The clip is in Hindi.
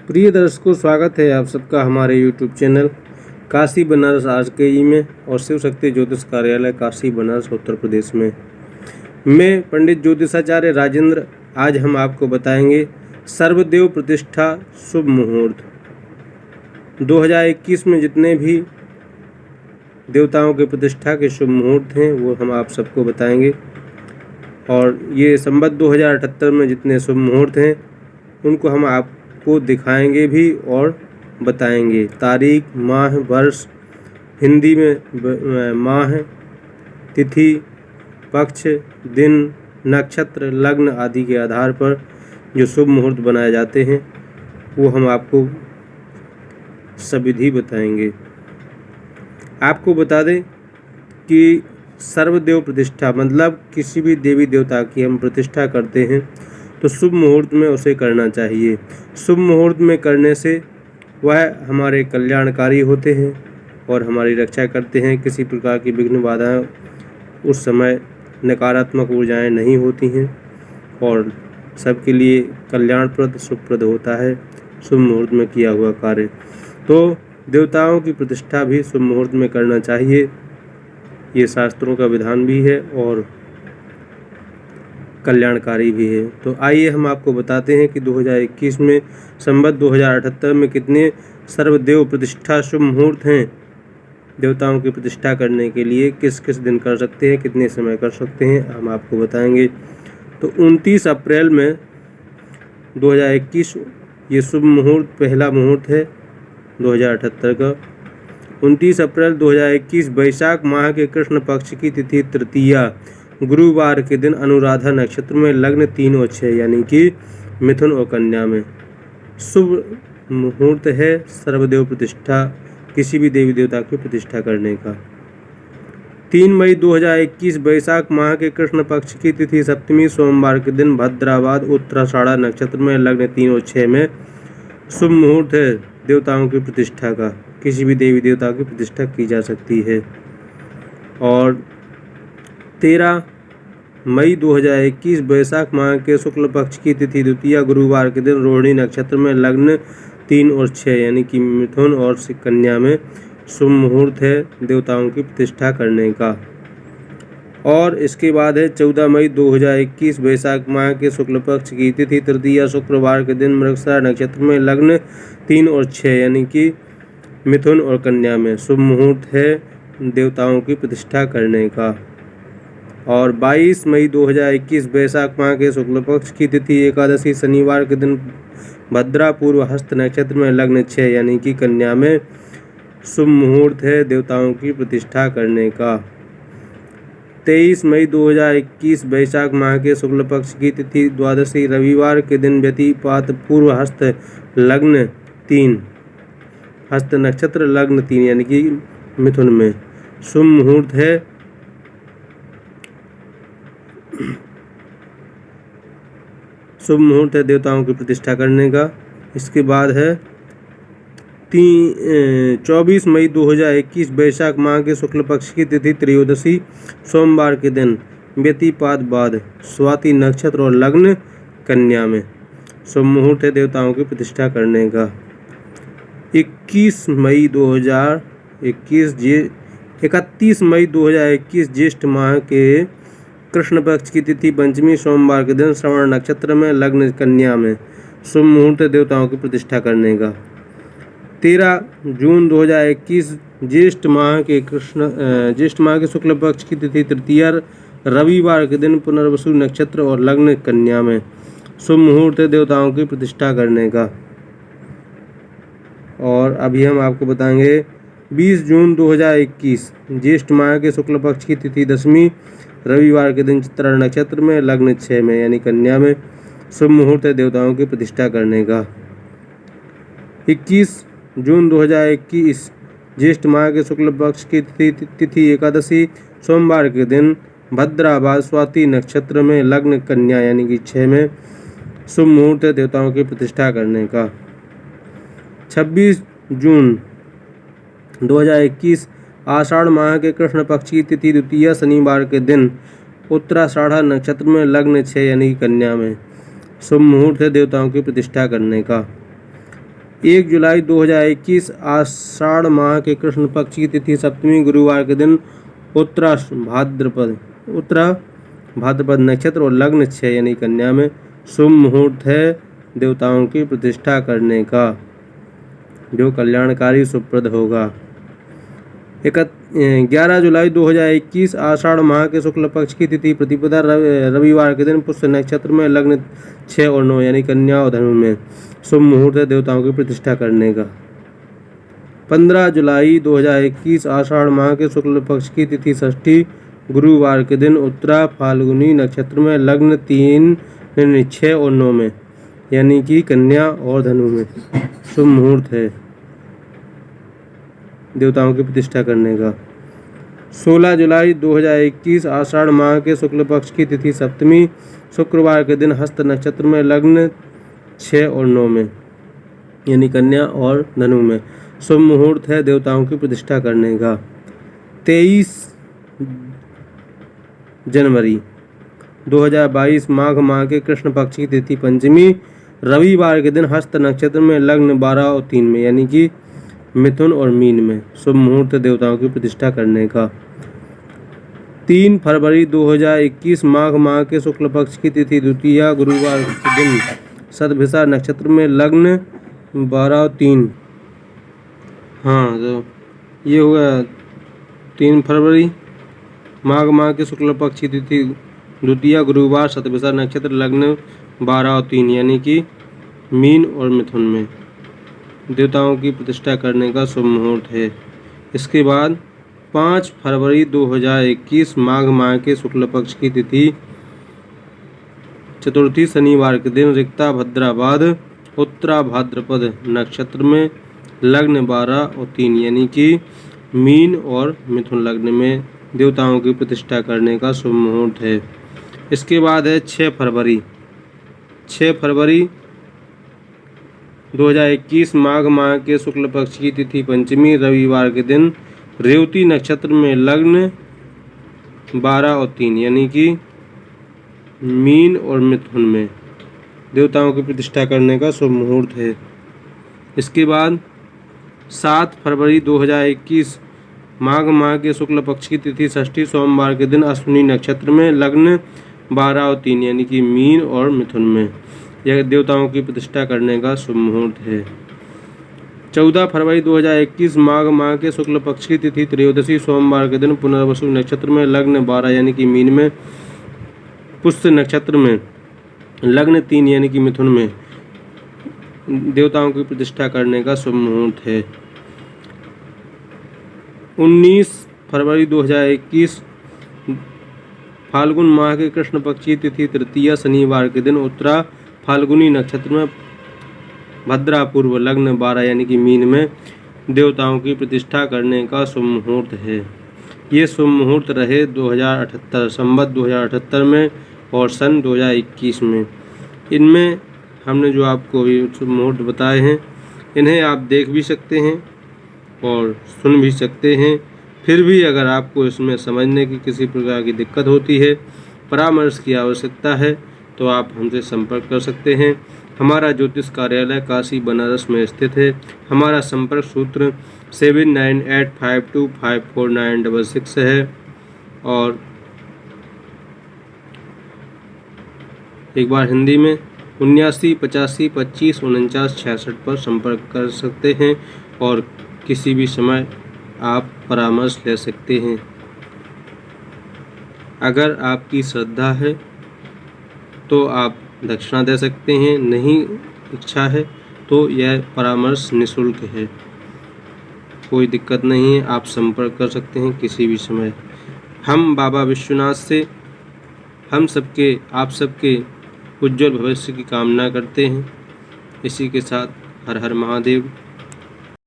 प्रिय दर्शकों, स्वागत है आप सबका हमारे YouTube channel Kashi Banaras RKE में और शिव शक्ति ज्योतिष कार्यालय काशी बनारस उत्तर प्रदेश में। मैं पंडित ज्योतिषाचार्य राजेंद्र। आज हम आपको बताएंगे सर्वदेव प्रतिष्ठा शुभ मुहूर्त 2021 में जितने भी देवताओं के प्रतिष्ठा के शुभ मुहूर्त हैं वो हम आप सबको बताएंगे। और ये संवत 2078 में जितने शुभ मुहूर्त हैं उनको हम आपको दिखाएंगे भी और बताएंगे। तारीख, माह, वर्ष, हिंदी में माह, तिथि, पक्ष, दिन, नक्षत्र, लग्न आदि के आधार पर जो शुभ मुहूर्त बनाए जाते हैं वो हम आपको सविधि बताएंगे। आपको बता दें कि सर्वदेव प्रतिष्ठा मतलब किसी भी देवी देवता की हम प्रतिष्ठा करते हैं तो शुभ मुहूर्त में उसे करना चाहिए। शुभ मुहूर्त में करने से वह हमारे कल्याणकारी होते हैं और हमारी रक्षा करते हैं। किसी प्रकार की विघ्न बाधाएं उस समय नकारात्मक ऊर्जाएं नहीं होती हैं और सबके लिए कल्याणप्रद शुभप्रद होता है शुभ मुहूर्त में किया हुआ कार्य। तो देवताओं की प्रतिष्ठा भी शुभ मुहूर्त में करना चाहिए, ये शास्त्रों का विधान भी है और कल्याणकारी भी है। तो आइए हम आपको बताते हैं कि 2021 में संवत 2078 में कितने सर्वदेव प्रतिष्ठा शुभ मुहूर्त हैं। देवताओं की प्रतिष्ठा करने के लिए किस किस दिन कर सकते हैं, कितने समय कर सकते हैं, हम आपको बताएंगे। तो 29 अप्रैल में 2021 ये शुभ मुहूर्त पहला मुहूर्त है 2078 का। 29 अप्रैल 2021 वैशाख माह के कृष्ण पक्ष की तिथि तृतीया गुरुवार के दिन अनुराधा नक्षत्र में लग्न 3 और 6 यानी कि मिथुन और कन्या में शुभ मुहूर्त है सर्वदेव प्रतिष्ठा किसी भी देवी देवता की प्रतिष्ठा करने का। 3 मई 2021 वैशाख माह के कृष्ण पक्ष की तिथि सप्तमी सोमवार के दिन भद्रावाद उत्तराषाढ़ा नक्षत्र में लग्न 3 और 6 में शुभ मुहूर्त है देवताओं की प्रतिष्ठा का। किसी भी देवी देवता की प्रतिष्ठा की जा सकती है। और 13 मई 2021 वैशाख माह के शुक्ल पक्ष की तिथि द्वितीया गुरुवार के दिन रोहिणी नक्षत्र में लग्न 3 और 6 यानी कि मिथुन और कन्या में शुभ मुहूर्त है देवताओं की प्रतिष्ठा करने का। और इसके बाद है 14 मई 2021 वैशाख माह के शुक्ल पक्ष की तिथि तृतीया शुक्रवार के दिन मृगशिरा नक्षत्र में लग्न 3 और 6 यानी कि मिथुन और कन्या में शुभ मुहूर्त है देवताओं की प्रतिष्ठा करने का। और 22 मई 2021 वैशाख माह के शुक्ल पक्ष की तिथि एकादशी शनिवार के दिन भद्रा पूर्व हस्त नक्षत्र में लग्न 6 यानी कि कन्या में शुभ मुहूर्त है देवताओं की प्रतिष्ठा करने का। 23 मई 2021 वैशाख माह के शुक्ल पक्ष की तिथि द्वादशी रविवार के दिन व्यतिपात पूर्व हस्त लग्न 3 हस्त नक्षत्र लग्न 3 यानी कि मिथुन में शुभ मुहूर्त है देवताओं की प्रतिष्ठा करने का। इसके बाद है 24 मई 2021 वैशाख माह के शुक्ल पक्ष की तिथि त्रयोदशी सोमवार के दिन व्यतिपात बाद स्वाति नक्षत्र और लग्न कन्या में शुभ मुहूर्त है देवताओं की प्रतिष्ठा करने का। 31 मई 2021 ज्येष्ठ माह के कृष्ण पक्ष की तिथि पंचमी सोमवार के दिन श्रवण नक्षत्र में लग्न कन्या में शुभ मुहूर्त देवताओं की प्रतिष्ठा करने का। 13 जून 2021 ज्येष्ठ माह के शुक्ल पक्ष की तिथि तृतीया रविवार के दिन पुनर्वसु नक्षत्र और लग्न कन्या में शुभ मुहूर्त देवताओं की प्रतिष्ठा करने का। और अभी हम आपको बताएंगे 20 जून 2021 ज्येष्ठ माह के शुक्ल पक्ष की तिथि दशमी रविवार के दिन चित्रा नक्षत्र में लग्न 6 में यानी कन्या में शुभ मुहूर्त है देवताओं की प्रतिष्ठा करने का। 21 जून 2021 ज्येष्ठ माह के शुक्ल पक्ष की तिथि एकादशी सोमवार के दिन भद्रावाद स्वाति नक्षत्र में लग्न कन्या यानी कि 6 में शुभ मुहूर्त है देवताओं की प्रतिष्ठा करने का। 26 जून 2021 आषाढ़ माह के कृष्ण पक्ष की तिथि द्वितीया शनिवार के दिन उत्तराषाढ़ा नक्षत्र में लग्न 6 यानी कि कन्या में शुभ मुहूर्त है देवताओं की प्रतिष्ठा करने का। 1 जुलाई 2021 आषाढ़ माह के कृष्ण पक्ष की तिथि सप्तमी गुरुवार के दिन उत्तरा भाद्रपद नक्षत्र और लग्न 6 यानी कन्या में शुभ मुहूर्त है देवताओं की प्रतिष्ठा करने का, जो कल्याणकारी सुप्रद होगा। 11 जुलाई 2021 आषाढ़ माह के शुक्ल पक्ष की तिथि प्रतिपदा रविवार के दिन पुष्य नक्षत्र में लग्न 6 और 9 यानी कन्या और धनु में शुभ मुहूर्त है देवताओं की प्रतिष्ठा करने का। 15 जुलाई 2021 आषाढ़ माह के शुक्ल पक्ष की तिथि षष्ठी गुरुवार के दिन उत्तरा फाल्गुनी नक्षत्र में लग्न 3 6 और 9 में यानी कि कन्या और धनु में शुभ मुहूर्त है देवताओं की प्रतिष्ठा करने का। 16 जुलाई 2021 आषाढ़ माह के शुक्ल पक्ष की तिथि सप्तमी शुक्रवार के दिन हस्त नक्षत्र में लग्न 6 और 9 में यानी कन्या और धनु में शुभ मुहूर्त है देवताओं की प्रतिष्ठा करने का। 23 जनवरी 2022 माघ माह के कृष्ण पक्ष की तिथि पंचमी रविवार के दिन हस्त नक्षत्र में लग्न 12 और 3 में यानी कि मिथुन और मीन में शुभ मुहूर्त देवताओं की प्रतिष्ठा करने का। 3 फरवरी 2021 माघ माह के शुक्ल पक्ष की तिथि द्वितीया गुरुवार के दिन सतभिषा नक्षत्र में लग्न 12 और 3 तो ये हुआ 3 फरवरी माघ माह के शुक्ल पक्ष की तिथि द्वितीया गुरुवार सतभिषा नक्षत्र लग्न 12 और 3 यानी कि मीन और मिथुन में देवताओं की प्रतिष्ठा करने का शुभ मुहूर्त है। इसके बाद 5 फरवरी 2021 माघ माह के शुक्ल पक्ष की तिथि चतुर्थी शनिवार के दिन रिक्ता भद्राबाद उत्तरा भाद्रपद नक्षत्र में लग्न 12 और 3 यानी कि मीन और मिथुन लग्न में देवताओं की प्रतिष्ठा करने का शुभ मुहूर्त है। इसके बाद है 6 फरवरी 2021 माघ माह के शुक्ल पक्ष की तिथि पंचमी रविवार के दिन रेवती नक्षत्र में लग्न 12 और 3 यानी कि मीन और मिथुन में देवताओं की प्रतिष्ठा करने का शुभ मुहूर्त है। इसके बाद 7 फरवरी 2021 माघ माह के शुक्ल पक्ष की तिथि षष्ठी सोमवार के दिन अश्विनी नक्षत्र में लग्न 12 और 3 यानी कि मीन और मिथुन में यह देवताओं की प्रतिष्ठा करने का शुभ मुहूर्त है। 14 फरवरी 2021 माघ माह के शुक्ल पक्ष की तिथि त्रयोदशी सोमवार के दिन पुनर्वसु नक्षत्र में लग्न 12 यानी कि मीन में पुष्य नक्षत्र में लग्न 3 यानी कि मिथुन में देवताओं की प्रतिष्ठा करने का शुभ मुहूर्त है। 19 फरवरी 2021 फाल्गुन माह के कृष्ण पक्ष की तिथि तृतीया शनिवार के दिन उत्तरा फाल्गुनी नक्षत्र में भद्रा पूर्व लग्न 12 यानी कि मीन में देवताओं की प्रतिष्ठा करने का शुभ मुहूर्त है। ये शुभ मुहूर्त रहे 2078 संवत 2078 में और सन 2021 में। इनमें हमने जो आपको शुभ मुहूर्त बताए हैं इन्हें आप देख भी सकते हैं और सुन भी सकते हैं। फिर भी अगर आपको इसमें समझने की किसी प्रकार की दिक्कत होती है, परामर्श की आवश्यकता है, तो आप हमसे संपर्क कर सकते हैं। हमारा ज्योतिष कार्यालय काशी बनारस में स्थित है। हमारा संपर्क सूत्र 7985254966 है और एक बार हिंदी में 7985254966 पर संपर्क कर सकते हैं और किसी भी समय आप परामर्श ले सकते हैं। अगर आपकी श्रद्धा है तो आप दक्षिणा दे सकते हैं, नहीं इच्छा है तो यह परामर्श निःशुल्क है, कोई दिक्कत नहीं है। आप संपर्क कर सकते हैं किसी भी समय। हम बाबा विश्वनाथ से आप सबके उज्जवल भविष्य की कामना करते हैं। इसी के साथ हर हर महादेव।